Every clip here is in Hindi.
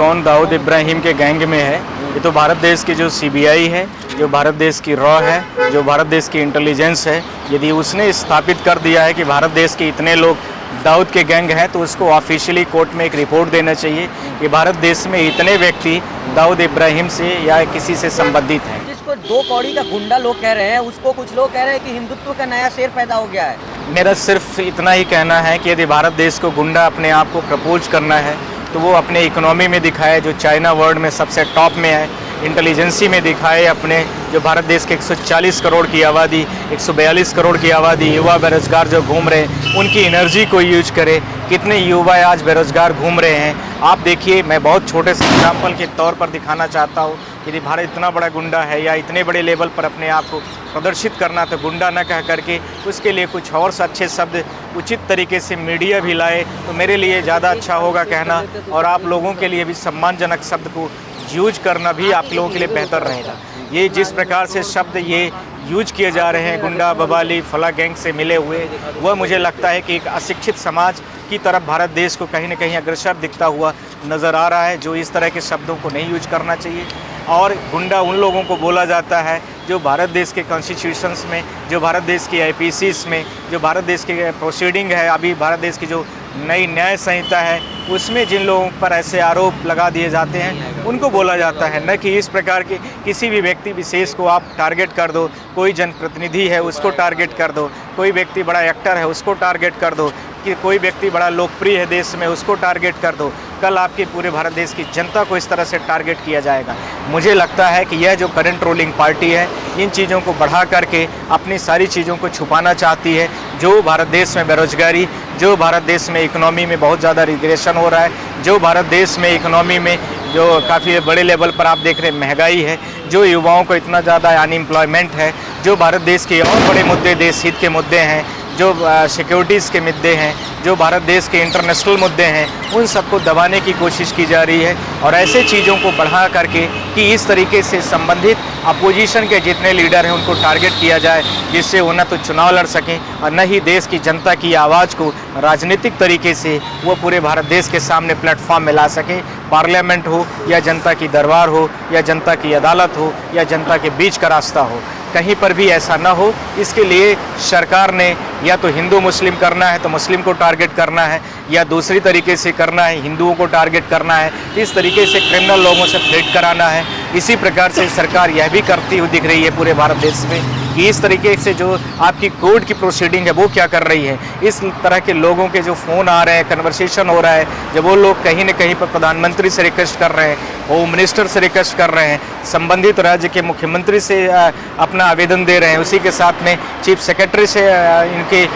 कौन दाऊद इब्राहिम के गैंग में है। ये तो भारत देश की जो सीबीआई है, जो भारत देश की रॉ है, जो भारत देश की इंटेलिजेंस है, यदि उसने स्थापित कर दिया है कि भारत देश के इतने लोग दाऊद के गैंग हैं, तो उसको ऑफिशियली कोर्ट में एक रिपोर्ट देना चाहिए कि भारत देश में इतने व्यक्ति दाऊद इब्राहिम से या किसी से संबंधित हैं। जिसको दो कौड़ी का गुंडा लोग कह रहे हैं, उसको कुछ लोग कह रहे हैं कि हिंदुत्व का नया शेर पैदा हो गया है। मेरा सिर्फ इतना ही कहना है कि यदि भारत देश को गुंडा अपने आप को प्रपोज करना है तो वो अपने इकोनॉमी में दिखाए, जो चाइना वर्ल्ड में सबसे टॉप में है, इंटेलिजेंसी में दिखाए, अपने जो भारत देश के 140 करोड़ की आबादी, 142 करोड़ की आबादी युवा बेरोजगार जो घूम रहे हैं, उनकी एनर्जी को यूज करे। कितने युवा आज बेरोजगार घूम रहे हैं आप देखिए। मैं बहुत छोटे से एग्जाम्पल के तौर पर दिखाना चाहता हूँ। यदि भारत इतना बड़ा गुंडा है या इतने बड़े लेवल पर अपने आप को प्रदर्शित करना, तो गुंडा न कह करके उसके लिए कुछ और अच्छे शब्द उचित तरीके से मीडिया भी लाए तो मेरे लिए ज़्यादा अच्छा होगा कहना, और आप लोगों के लिए भी सम्मानजनक शब्द को यूज करना भी आप लोगों के लिए बेहतर रहेगा। ये जिस प्रकार से शब्द ये यूज किए जा रहे हैं, गुंडा, बवाली, फला गैंग से मिले हुए, वह मुझे लगता है कि एक अशिक्षित समाज की तरफ भारत देश को कहीं न कहीं अग्रसर दिखता हुआ नज़र आ रहा है, जो इस तरह के शब्दों को नहीं यूज करना चाहिए। और गुंडा उन लोगों को बोला जाता है जो भारत देश के कॉन्स्टिट्यूशंस में, जो भारत देश की आईपीसीस में, जो भारत देश के प्रोसीडिंग है, अभी भारत देश की जो नई न्याय संहिता है, उसमें जिन लोगों पर ऐसे आरोप लगा दिए जाते हैं उनको बोला जाता है। न कि इस प्रकार के किसी भी व्यक्ति विशेष को आप टारगेट कर दो, कोई जनप्रतिनिधि है उसको टारगेट कर दो, कोई व्यक्ति बड़ा एक्टर है उसको टारगेट कर दो, कि कोई व्यक्ति बड़ा लोकप्रिय है देश में उसको टारगेट कर दो। कल आपके पूरे भारत देश की जनता को इस तरह से टारगेट किया जाएगा। मुझे लगता है कि यह जो करंट रूलिंग पार्टी है, इन चीज़ों को बढ़ा करके अपनी सारी चीज़ों को छुपाना चाहती है। जो भारत देश में बेरोजगारी, जो भारत देश में इकोनॉमी में बहुत ज़्यादा रिग्रेशन हो रहा है, जो भारत देश में इकोनॉमी में जो काफ़ी बड़े लेवल पर आप देख रहे हैं महंगाई है, जो युवाओं को इतना ज़्यादा अनएम्प्लॉयमेंट है, जो भारत देश के और बड़े मुद्दे, देश हित के मुद्दे हैं, जो सिक्योरिटीज़ के मुद्दे हैं, जो भारत देश के इंटरनेशनल मुद्दे हैं, उन सबको दबाने की कोशिश की जा रही है। और ऐसे चीज़ों को बढ़ा करके कि इस तरीके से संबंधित अपोजिशन के जितने लीडर हैं उनको टारगेट किया जाए, जिससे वो न तो चुनाव लड़ सकें और न ही देश की जनता की आवाज़ को राजनीतिक तरीके से वो पूरे भारत देश के सामने प्लेटफॉर्म में ला सकें। पार्लियामेंट हो या जनता की दरबार हो या जनता की अदालत हो या जनता के बीच का रास्ता हो, कहीं पर भी ऐसा ना हो। इसके लिए सरकार ने या तो हिंदू मुस्लिम करना है तो मुस्लिम को टारगेट करना है, या दूसरी तरीके से करना है हिंदुओं को टारगेट करना है, इस तरीके से क्रिमिनल लोगों से थ्रेट कराना है। इसी प्रकार से सरकार यह भी करती हुई दिख रही है पूरे भारत देश में कि इस तरीके से जो आपकी कोर्ट की प्रोसीडिंग है वो क्या कर रही है। इस तरह के लोगों के जो फ़ोन आ रहे हैं, कन्वर्सेशन हो रहा है, जब वो लोग कहीं न कहीं पर प्रधानमंत्री से रिक्वेस्ट कर रहे हैं, होम मिनिस्टर से रिक्वेस्ट कर रहे हैं, संबंधित राज्य के मुख्यमंत्री से अपना आवेदन दे रहे हैं, उसी के साथ में चीफ सेक्रेटरी से इनके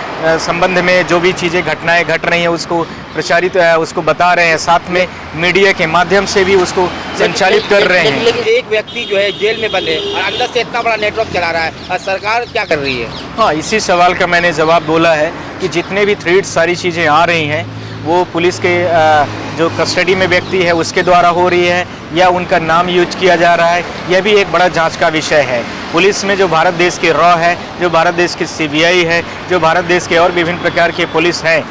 संबंध में जो भी चीज़ें घटनाएं घट रही हैं उसको प्रचारित उसको बता रहे हैं, साथ में मीडिया के माध्यम से भी उसको संचालित कर रहे हैं। लेकिन एक व्यक्ति जो है जेल में बंद है और अंदर से इतना बड़ा नेटवर्क चला रहा है, और सरकार क्या कर रही है? हाँ, इसी सवाल का मैंने जवाब बोला है कि जितने भी थ्रेट सारी चीज़ें आ रही हैं वो पुलिस के जो कस्टडी में व्यक्ति है उसके द्वारा हो रही है या उनका नाम यूज किया जा रहा है, यह भी एक बड़ा जांच का विषय है। पुलिस में जो भारत देश की रॉ है, जो भारत देश की सीबीआई है, जो भारत देश के और विभिन्न प्रकार के पुलिस हैं,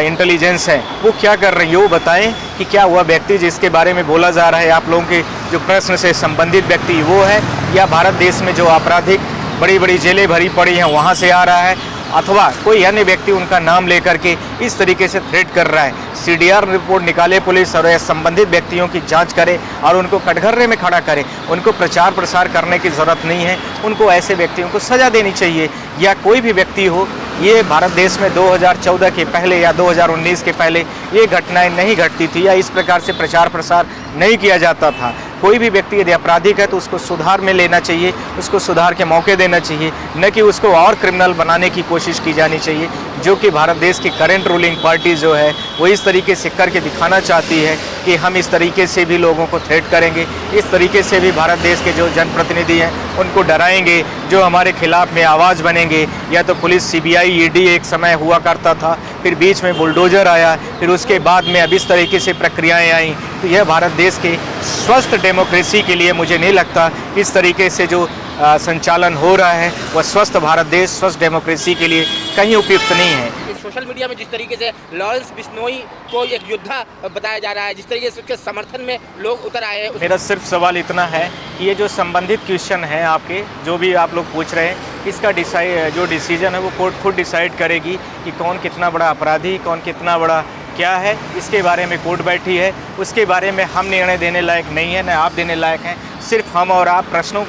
इंटेलिजेंस है, वो क्या कर रही है वो बताएं कि क्या हुआ व्यक्ति जिसके बारे में बोला जा रहा है आप लोगों के जो प्रश्न से संबंधित व्यक्ति वो है, या भारत देश में जो आपराधिक बड़ी बड़ी जेलें भरी पड़ी हैं वहाँ से आ रहा है, अथवा कोई अन्य व्यक्ति उनका नाम लेकर के इस तरीके से थ्रेट कर रहा है। सीडीआर रिपोर्ट निकाले पुलिस और संबंधित व्यक्तियों की जांच करे और उनको कटघरे में खड़ा करे। उनको प्रचार प्रसार करने की ज़रूरत नहीं है, उनको ऐसे व्यक्तियों को सज़ा देनी चाहिए। या कोई भी व्यक्ति हो, ये भारत देश में 2014 के पहले या 2019 के पहले ये घटनाएं नहीं घटती थी या इस प्रकार से प्रचार प्रसार नहीं किया जाता था। कोई भी व्यक्ति यदि आपराधिक है तो उसको सुधार में लेना चाहिए, उसको सुधार के मौके देना चाहिए, न कि उसको और क्रिमिनल बनाने की कोशिश की जानी चाहिए, जो कि भारत देश की करंट रूलिंग पार्टी जो है वो इस तरीके से करके दिखाना चाहती है कि हम इस तरीके से भी लोगों को थ्रेट करेंगे, इस तरीके से भी भारत देश के जो जनप्रतिनिधि हैं उनको डराएंगे, जो हमारे खिलाफ में आवाज़ बनेंगे। या तो पुलिस, सीबीआई, ईडी एक समय हुआ करता था, फिर बीच में बुलडोजर आया, फिर उसके बाद में अब इस तरीके से प्रक्रियाएं आई। तो यह भारत देश के स्वस्थ डेमोक्रेसी के लिए मुझे नहीं लगता इस तरीके से जो संचालन हो रहा है वह स्वस्थ भारत देश, स्वस्थ डेमोक्रेसी के लिए कहीं उपयुक्त नहीं है। सोशल मीडिया में जिस तरीके से लॉरेंस बिश्नोई को एक योद्धा बताया जा रहा है, जिस तरीके से उसके समर्थन में लोग उतर आए हैं, मेरा सिर्फ सवाल इतना है कि ये जो संबंधित क्वेश्चन है आपके, जो भी आप लोग पूछ रहे हैं, इसका जो डिसीजन है वो कोर्ट खुद डिसाइड करेगी कि कौन कितना बड़ा अपराधी, कौन कितना बड़ा क्या है। इसके बारे में कोर्ट बैठी है, उसके बारे में हम निर्णय देने लायक नहीं है, न आप देने लायक हैं। सिर्फ हम और आप प्रश्न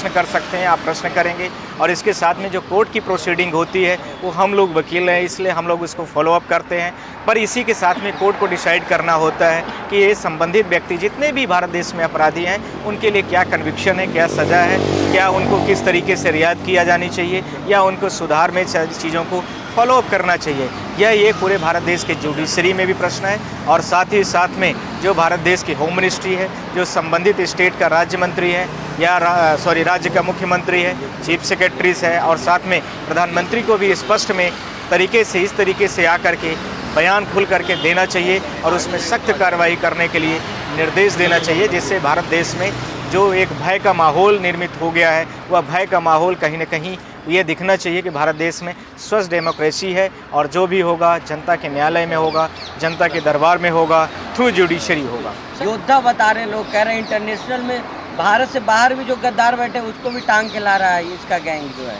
कर सकते हैं, आप प्रश्न करेंगे, और इसके साथ में जो कोर्ट की प्रोसीडिंग होती है वो हम लोग वकील हैं, इसलिए हम लोग उसको फॉलोअप करते हैं। पर इसी के साथ में कोर्ट को डिसाइड करना होता है कि ये संबंधित व्यक्ति जितने भी भारत देश में अपराधी हैं उनके लिए क्या कन्विक्शन है, क्या सज़ा है, क्या उनको किस तरीके से रियायत किया जानी चाहिए, या उनको सुधार में चीज़ों को फॉलोअप करना चाहिए। ये पूरे भारत देश के जुडिशरी में भी प्रश्न है, और साथ ही साथ में जो भारत देश की होम मिनिस्ट्री है, जो संबंधित स्टेट का राज्य मंत्री है या राज्य का मुख्यमंत्री है, चीफ सेक्रेटरीज है, और साथ में प्रधानमंत्री को भी स्पष्ट में तरीके से इस तरीके से आकर के बयान खुल करके देना चाहिए और उसमें सख्त कार्रवाई करने के लिए निर्देश देना चाहिए, जिससे भारत देश में जो एक भय का माहौल निर्मित हो गया है वह भय का माहौल कहीं न कहीं ये दिखना चाहिए कि भारत देश में स्वस्थ डेमोक्रेसी है, और जो भी होगा जनता के न्यायालय में होगा, जनता के दरबार में होगा, थ्रू जुडिशरी होगा। योद्धा बता रहे लोग, कह रहे हैं इंटरनेशनल में भारत से बाहर भी जो गद्दार बैठे उसको भी टांग के ला रहा है इसका गैंग जो है।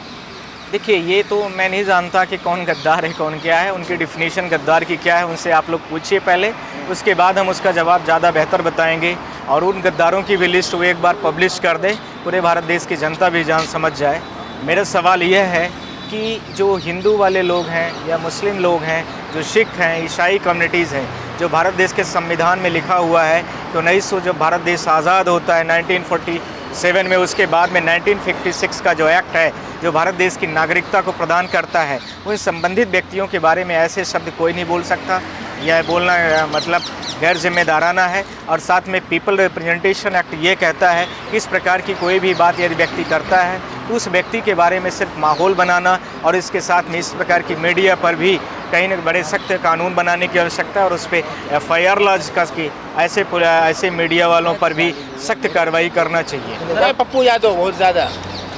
देखिए, ये तो मैं नहीं जानता कि कौन गद्दार है कौन क्या है, उनकी डिफिनीशन गद्दार की क्या है उनसे आप लोग पूछिए पहले, उसके बाद हम उसका जवाब ज़्यादा बेहतर बताएंगे। और उन गद्दारों की भी लिस्ट वो एक बार पब्लिश कर दे, पूरे भारत देश की जनता भी जान समझ जाए। मेरा सवाल यह है कि जो हिंदू वाले लोग हैं या मुस्लिम लोग हैं, जो सिख हैं, ईसाई कम्युनिटीज़ हैं, जो भारत देश के संविधान में लिखा हुआ है कि 1900 जब भारत देश आज़ाद होता है 1947 में, उसके बाद में 1956 का जो एक्ट है जो भारत देश की नागरिकता को प्रदान करता है, उन संबंधित व्यक्तियों के बारे में ऐसे शब्द कोई नहीं बोल सकता। यह बोलना मतलब गैर जिम्मेदाराना है। और साथ में पीपल रिप्रेजेंटेशन एक्ट ये कहता है कि इस प्रकार की कोई भी बात यदि व्यक्ति करता है तो उस व्यक्ति के बारे में सिर्फ माहौल बनाना, और इसके साथ में इस प्रकार की मीडिया पर भी कहीं न बड़े सख्त कानून बनाने की आवश्यकता है, और उस पर FIR लॉज की ऐसे मीडिया वालों पर भी सख्त कार्रवाई करना चाहिए। पप्पू यादव बहुत ज़्यादा,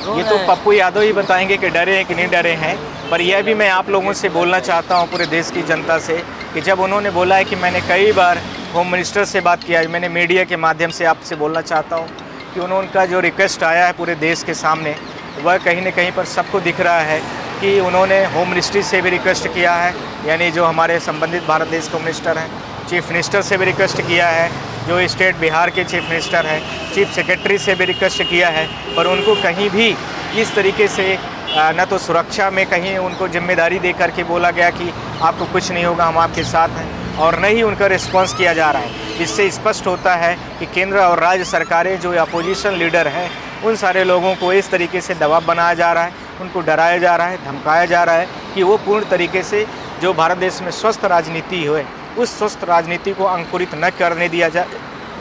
ये तो पप्पू यादव ही बताएंगे कि डरे हैं कि नहीं डरे हैं। पर यह भी मैं आप लोगों से बोलना चाहता हूँ, पूरे देश की जनता से, कि जब उन्होंने बोला है कि मैंने कई बार होम मिनिस्टर से बात किया है, मैंने मीडिया के माध्यम से आपसे बोलना चाहता हूँ कि उनका जो रिक्वेस्ट आया है पूरे देश के सामने, वह कहीं न कहीं पर सबको दिख रहा है कि उन्होंने होम मिनिस्ट्री से भी रिक्वेस्ट किया है, यानी जो हमारे संबंधित भारत देश के मिनिस्टर हैं, चीफ मिनिस्टर से भी रिक्वेस्ट किया है, जो स्टेट बिहार के चीफ मिनिस्टर हैं, चीफ सेक्रेटरी से भी रिक्वेस्ट किया है, पर उनको कहीं भी इस तरीके से न तो सुरक्षा में कहीं उनको जिम्मेदारी दे करके बोला गया कि आपको कुछ नहीं होगा, हम आपके साथ हैं, और न ही उनका रिस्पांस किया जा रहा है। इससे स्पष्ट होता है कि केंद्र और राज्य सरकारें जो अपोजिशन लीडर हैं उन सारे लोगों को इस तरीके से दबाव बनाया जा रहा है, उनको डराया जा रहा है, धमकाया जा रहा है कि वो पूर्ण तरीके से जो भारत देश में स्वस्थ राजनीति है उस स्वस्थ राजनीति को अंकुरित न करने दिया जाए,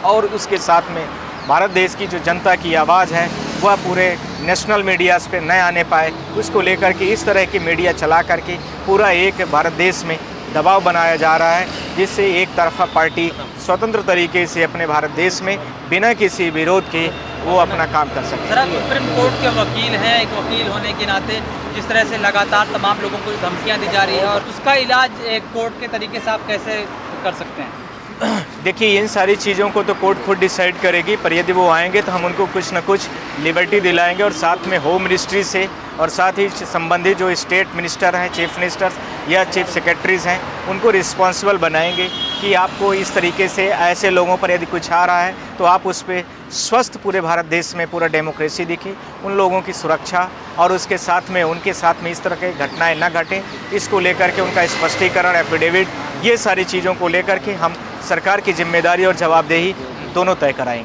और उसके साथ में भारत देश की जो जनता की आवाज़ है वह पूरे नेशनल मीडियाज़ पे न आने पाए, उसको लेकर के इस तरह की मीडिया चला करके पूरा एक भारत देश में दबाव बनाया जा रहा है, जिससे एक तरफा पार्टी स्वतंत्र तरीके से अपने भारत देश में बिना किसी विरोध के वो अपना काम कर सकते हैं। सर, आप सुप्रीम कोर्ट के वकील हैं, एक वकील होने के नाते जिस तरह से लगातार तमाम लोगों को धमकियां दी जा रही है, और उसका इलाज एक कोर्ट के तरीके से आप कैसे कर सकते हैं? देखिए, इन सारी चीज़ों को तो कोर्ट खुद डिसाइड करेगी, पर यदि वो आएंगे तो हम उनको कुछ न कुछ लिबर्टी दिलाएंगे, और साथ में होम मिनिस्ट्री से और साथ ही संबंधित जो स्टेट मिनिस्टर हैं, चीफ मिनिस्टर्स या चीफ सेक्रेटरीज़ हैं, उनको रिस्पॉन्सिबल बनाएंगे कि आपको इस तरीके से ऐसे लोगों पर यदि कुछ आ रहा है तो आप उस पर स्वस्थ पूरे भारत देश में पूरा डेमोक्रेसी दिखे, उन लोगों की सुरक्षा और उसके साथ में उनके साथ में इस तरह की घटनाएं न घटें, इसको लेकर के उनका स्पष्टीकरण, एफिडेविट, ये सारी चीज़ों को लेकर के हम सरकार की जिम्मेदारी और जवाबदेही दोनों तय कराएंगे।